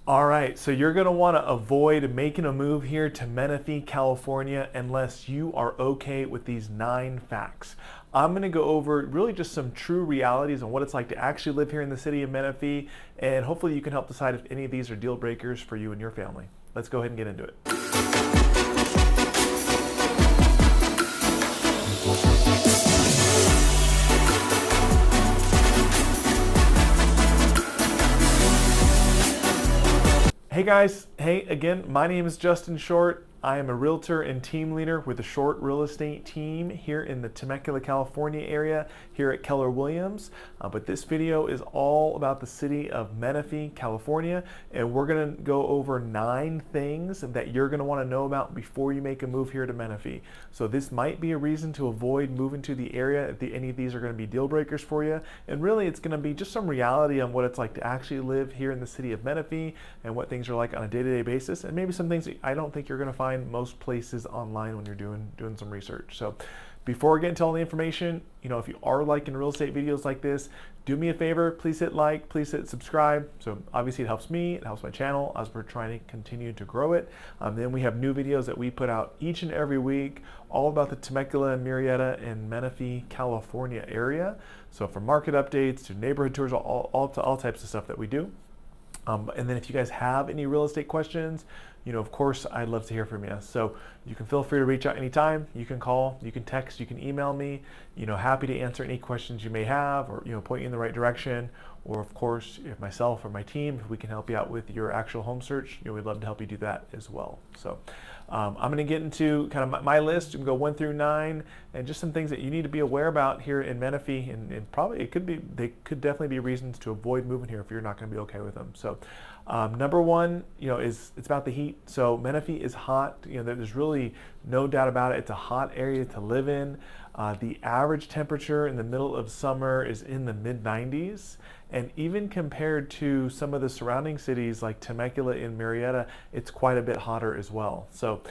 All right, so you're going to want to avoid making a move here to Menifee, California, unless you are okay with these 9 facts. I'm going to go over really just some true realities on what it's like to actually live here in the city of Menifee, and hopefully you can help decide if any of these are deal breakers for you and your family. Let's go ahead and get into it. Hey guys, hey again, my name is Justin Short. I am a realtor and team leader with the Short Real Estate team here in the Temecula, California area here at Keller Williams. But this video is all about the city of Menifee, California, and we're gonna go over 9 things that you're gonna wanna know about before you make a move here to Menifee. So this might be a reason to avoid moving to the area if any of these are gonna be deal breakers for you. And really it's gonna be just some reality on what it's like to actually live here in the city of Menifee and what things are like on a day-to-day basis, and maybe some things that I don't think you're gonna find most places online when you're doing some research. So before we get into all the information, if you are liking real estate videos like this, do me a favor, please hit like, please hit subscribe. So obviously it helps me, it helps my channel as we're trying to continue to grow it. Then we have new videos that we put out each and every week, all about the Temecula, Murrieta, and Menifee, California area. So from market updates to neighborhood tours, all types of stuff that we do. And then if you guys have any real estate questions, of course, I'd love to hear from you. So you can feel free to reach out anytime. You can call, you can text, you can email me. Happy to answer any questions you may have, or point you in the right direction. Or of course, if myself or my team, if we can help you out with your actual home search, we'd love to help you do that as well. So I'm going to get into kind of my list and go 1 through 9, and just some things that you need to be aware about here in Menifee, and probably they could definitely be reasons to avoid moving here if you're not going to be okay with them. So number 1, is it's about the heat. So Menifee is hot. There's really no doubt about it. It's a hot area to live in. The average temperature in the middle of summer is in the mid-90s, and even compared to some of the surrounding cities like Temecula and Murrieta, it's quite a bit hotter as well. So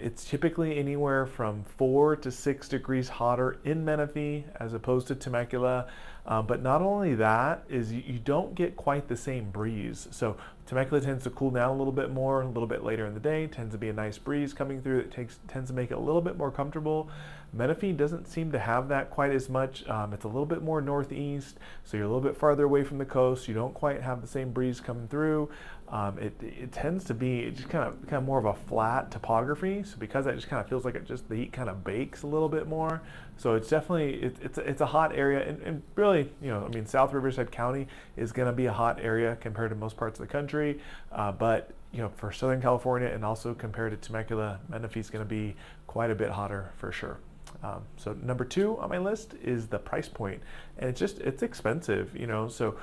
it's typically anywhere from 4 to 6 degrees hotter in Menifee as opposed to Temecula. But not only that, is you don't get quite the same breeze. So Temecula tends to cool down a little bit more, a little bit later in the day, tends to be a nice breeze coming through that tends to make it a little bit more comfortable. Menifee doesn't seem to have that quite as much. It's a little bit more northeast, so you're a little bit farther away from the coast. You don't quite have the same breeze coming through. It tends to be just kind of more of a flat topography. So because that just kind of feels like the heat kind of bakes a little bit more. So it's definitely it's a hot area, and really South Riverside County is going to be a hot area compared to most parts of the country, but for Southern California and also compared to Temecula, Menifee is going to be quite a bit hotter for sure. So number 2 on my list is the price point, and it's expensive, so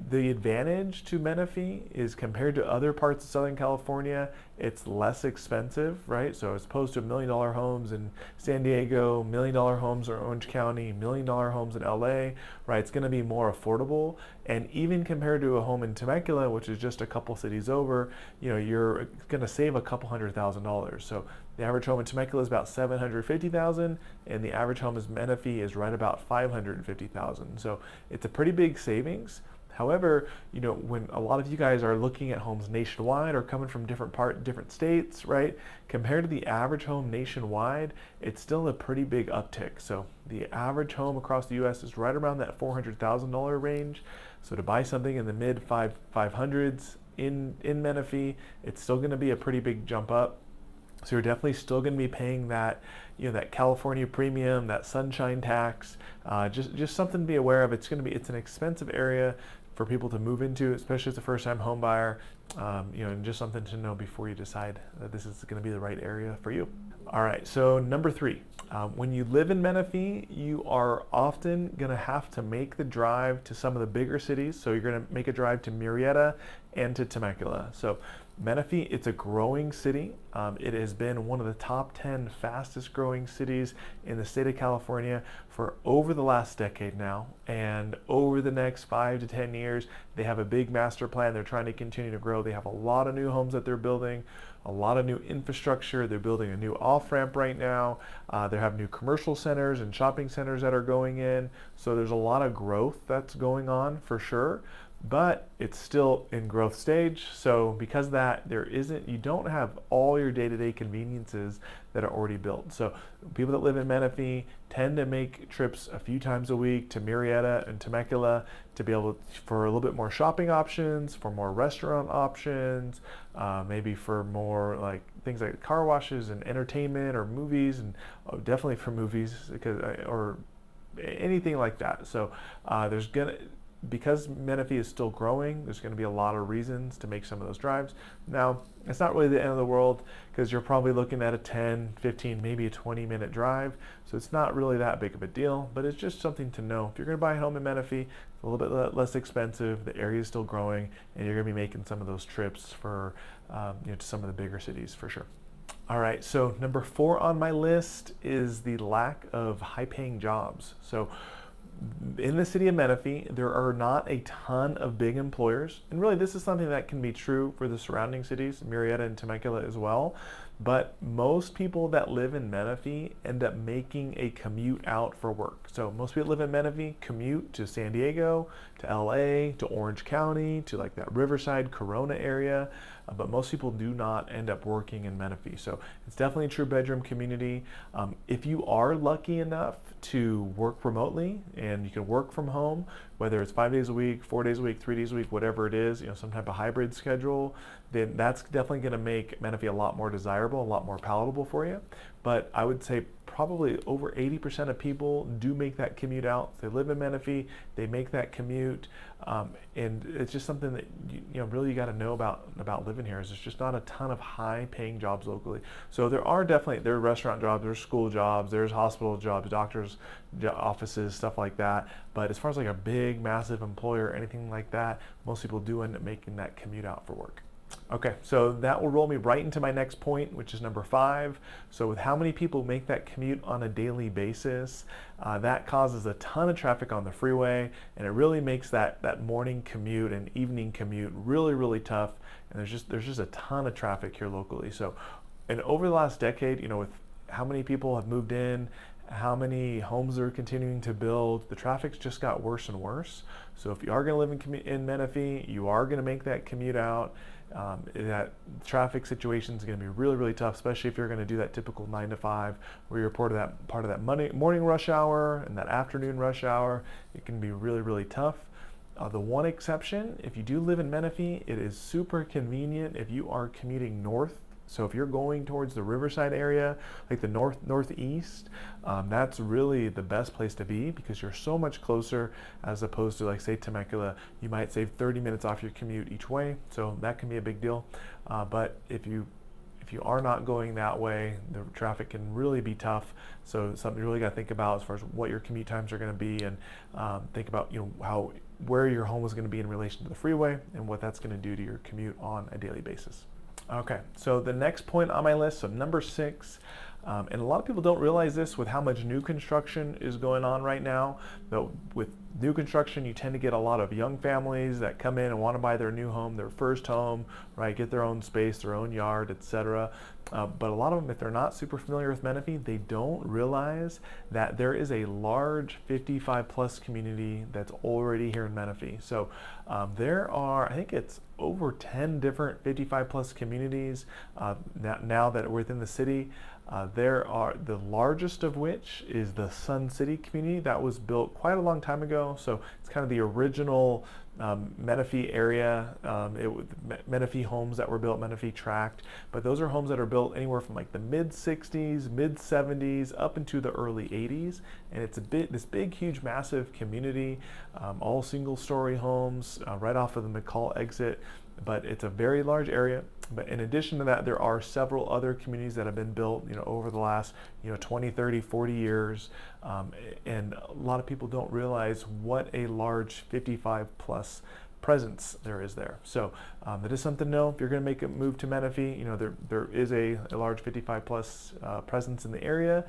the advantage to Menifee is compared to other parts of Southern California, it's less expensive, right? So as opposed to $1 million homes in San Diego, $1 million homes in Orange County, $1 million homes in LA, right? It's going to be more affordable. And even compared to a home in Temecula, which is just a couple cities over, you're going to save a couple $100,000. So the average home in Temecula is about $750,000, and the average home in Menifee is right about $550,000. So it's a pretty big savings. However, when a lot of you guys are looking at homes nationwide or coming from different states, right? Compared to the average home nationwide, it's still a pretty big uptick. So the average home across the U.S. is right around that $400,000 range. So to buy something in the mid 500s in Menifee, it's still going to be a pretty big jump up. So you're definitely still going to be paying that, that California premium, that sunshine tax. Just something to be aware of. It's an expensive area for people to move into, especially as a first-time home buyer. And just something to know before you decide that this is going to be the right area for you. All right, so number 3, when you live in Menifee, you are often going to have to make the drive to some of the bigger cities. So you're going to make a drive to Murrieta and to Temecula. So Menifee, it's a growing city. It has been one of the top 10 fastest growing cities in the state of California for over the last decade now. And over the next 5 to 10 years, they have a big master plan. They're trying to continue to grow. They have a lot of new homes that they're building, a lot of new infrastructure. They're building a new off-ramp right now. They have new commercial centers and shopping centers that are going in. So there's a lot of growth that's going on for sure. but it's still in growth stage. So because of that, you don't have all your day-to-day conveniences that are already built. So people that live in Menifee tend to make trips a few times a week to Murrieta and Temecula to be able for a little bit more shopping options, for more restaurant options, maybe for more like things like car washes and entertainment or movies, and definitely for movies or anything like that. So because Menifee is still growing, there's going to be a lot of reasons to make some of those drives. Now, it's not really the end of the world because you're probably looking at a 10, 15, maybe a 20-minute drive. So it's not really that big of a deal, but it's just something to know. If you're going to buy a home in Menifee, it's a little bit less expensive, the area is still growing, and you're going to be making some of those trips for to some of the bigger cities for sure. All right, so number 4 on my list is the lack of high-paying jobs. So in the city of Menifee, there are not a ton of big employers. And really, this is something that can be true for the surrounding cities, Murrieta and Temecula as well. But most people that live in Menifee end up making a commute out for work. So most people that live in Menifee commute to San Diego, to LA, to Orange County, to like that Riverside, Corona area. But most people do not end up working in Menifee. So it's definitely a true bedroom community. If you are lucky enough to work remotely and you can work from home, whether it's 5 days a week, 4 days a week, 3 days a week, whatever it is, some type of hybrid schedule, then that's definitely going to make Menifee a lot more desirable, a lot more palatable for you. But I would say probably over 80% of people do make that commute out. They live in Menifee, they make that commute, and it's just something that really you got to know about living here. Is there's just not a ton of high-paying jobs locally. So there are restaurant jobs, there's school jobs, there's hospital jobs, doctors' offices, stuff like that. But as far as like a big, massive employer, anything like that, most people do end up making that commute out for work. Okay, so that will roll me right into my next point, which is number 5. So with how many people make that commute on a daily basis, that causes a ton of traffic on the freeway, and it really makes that morning commute and evening commute really, really tough. And there's just a ton of traffic here locally. So, and over the last decade, with how many people have moved in, how many homes they're continuing to build, the traffic's just got worse and worse. So if you are going to live in Menifee, you are going to make that commute out. That traffic situation is going to be really, really tough, especially if you're going to do that typical 9 to 5, where you're part of that morning rush hour and that afternoon rush hour. It can be really, really tough. The one exception, if you do live in Menifee, it is super convenient if you are commuting north. So if you're going towards the Riverside area, like the northeast, that's really the best place to be because you're so much closer as opposed to like say Temecula. You might save 30 minutes off your commute each way, so that can be a big deal. But if you are not going that way, the traffic can really be tough. So something you really got to think about as far as what your commute times are going to be, and think about where your home is going to be in relation to the freeway and what that's going to do to your commute on a daily basis. Okay, so the next point on my list, so number 6, and a lot of people don't realize this with how much new construction is going on right now. But with new construction, you tend to get a lot of young families that come in and want to buy their new home, their first home, right? Get their own space, their own yard, etc. But a lot of them, if they're not super familiar with Menifee, they don't realize that there is a large 55+ community that's already here in Menifee. So there are, I think it's over 10 different 55+ communities now that are within the city. There are the largest of which is the Sun City community that was built quite a long time ago. So it's kind of the original Menifee area, Menifee homes that were built, Menifee tract. But those are homes that are built anywhere from like the mid-60s, mid-70s, up into the early 80s. And it's this big, huge, massive community, all single-story homes right off of the McCall exit. But it's a very large area. But in addition to that, there are several other communities that have been built, over the last, 20, 30, 40 years. And a lot of people don't realize what a large 55+ presence there is there. So that is something to know. If you're going to make a move to Menifee, there is a large 55+ presence in the area.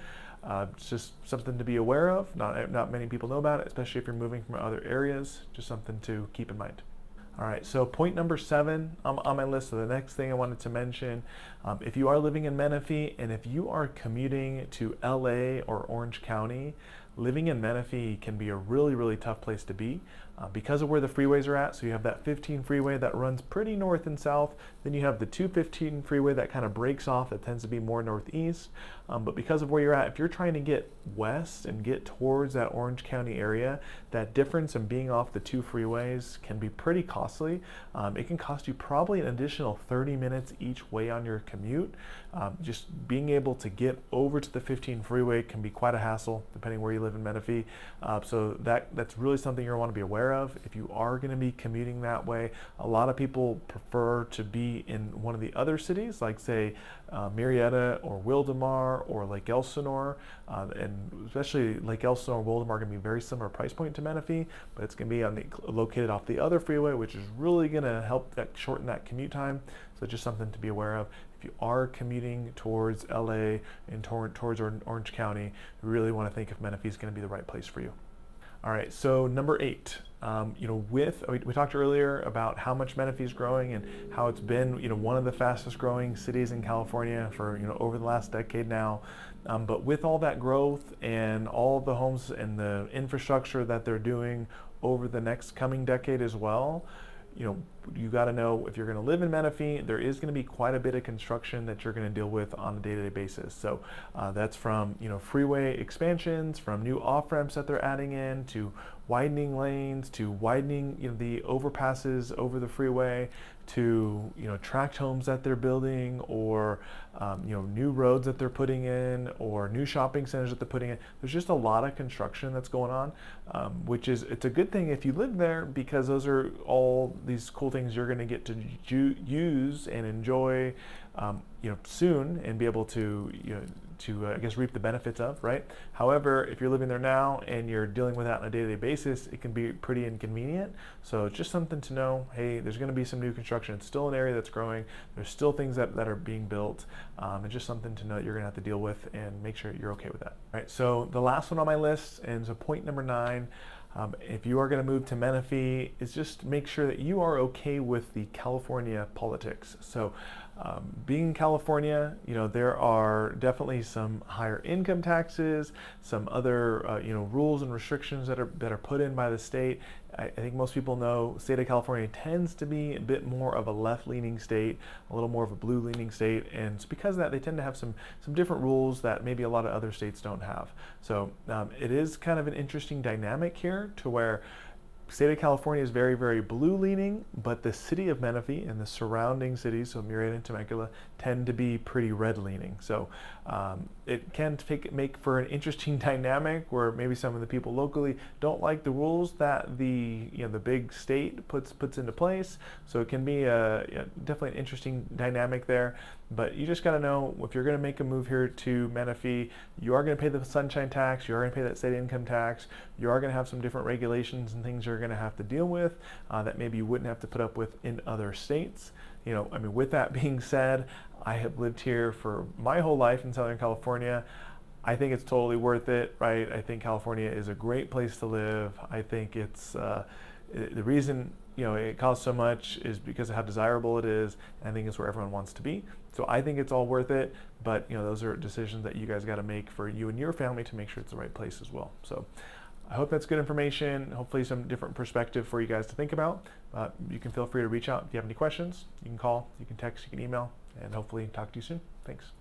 It's just something to be aware of. Not many people know about it, especially if you're moving from other areas. Just something to keep in mind. All right, so point number 7 on my list. So the next thing I wanted to mention, if you are living in Menifee and if you are commuting to LA or Orange County, living in Menifee can be a really, really tough place to be. because of where the freeways are at. So you have that 15 freeway that runs pretty north and south. Then you have the 215 freeway that kind of breaks off, that tends to be more northeast. But because of where you're at, if you're trying to get west and get towards that Orange County area, that difference in being off the two freeways can be pretty costly. It can cost you probably an additional 30 minutes each way on your commute. Just being able to get over to the 15 freeway can be quite a hassle depending where you live in Menifee. So that's really something you're going to want to be aware of. If you are going to be commuting that way, a lot of people prefer to be in one of the other cities, like say Murrieta or Wildomar or Lake Elsinore, and especially Lake Elsinore and Wildomar are going to be very similar price point to Menifee, but it's going to be located off the other freeway, which is really going to help shorten that commute time. So just something to be aware of. If you are commuting towards LA and towards Orange County, you really want to think if Menifee is going to be the right place for you. All right, so number 8, we talked earlier about how much Menifee is growing and how it's been, one of the fastest growing cities in California for, over the last decade now. But with all that growth and all the homes and the infrastructure that they're doing over the next coming decade as well, you got to know if you're going to live in Menifee, there is going to be quite a bit of construction that you're going to deal with on a day-to-day basis. So that's from freeway expansions, from new off-ramps that they're adding in, to widening lanes, to widening the overpasses over the freeway, to tract homes that they're building, or new roads that they're putting in, or new shopping centers that they're putting in. There's just a lot of construction that's going on, it's a good thing if you live there, because those are all these cool things you're going to get to use and enjoy soon, and be able to I guess reap the benefits of, right? However, if you're living there now and you're dealing with that on a day-to-day basis, it can be pretty inconvenient. So it's just something to know, hey, there's going to be some new construction. It's still an area that's growing. There's still things that are being built, and just something to know that you're going to have to deal with, and make sure you're okay with that. All right, so the last one on my list, and so point number 9, if you are going to move to Menifee, is just make sure that you are okay with the California politics. So being in California, there are definitely some higher income taxes, some other rules and restrictions that are put in by the state. I think most people know state of California tends to be a bit more of a left-leaning state, a little more of a blue-leaning state, and it's because of that they tend to have some different rules that maybe a lot of other states don't have. So it is kind of an interesting dynamic here, to where state of California is very, very blue-leaning, but the city of Menifee and the surrounding cities, so Murrieta and Temecula, tend to be pretty red-leaning. So it can make for an interesting dynamic, where maybe some of the people locally don't like the rules that the big state puts into place. So it can be definitely an interesting dynamic there. But you just got to know, if you're going to make a move here to Menifee, you are going to pay the sunshine tax, you are going to pay that state income tax, you are going to have some different regulations and things you're going to have to deal with that maybe you wouldn't have to put up with in other states. With that being said, I have lived here for my whole life in Southern California. I think it's totally worth it, right? I think California is a great place to live. I think it's the reason it costs so much is because of how desirable it is, and I think it's where everyone wants to be. So I think it's all worth it, but those are decisions that you guys got to make for you and your family to make sure it's the right place as well. So I hope that's good information, hopefully some different perspective for you guys to think about. You can feel free to reach out if you have any questions. You can call, you can text, you can email, and hopefully talk to you soon. Thanks.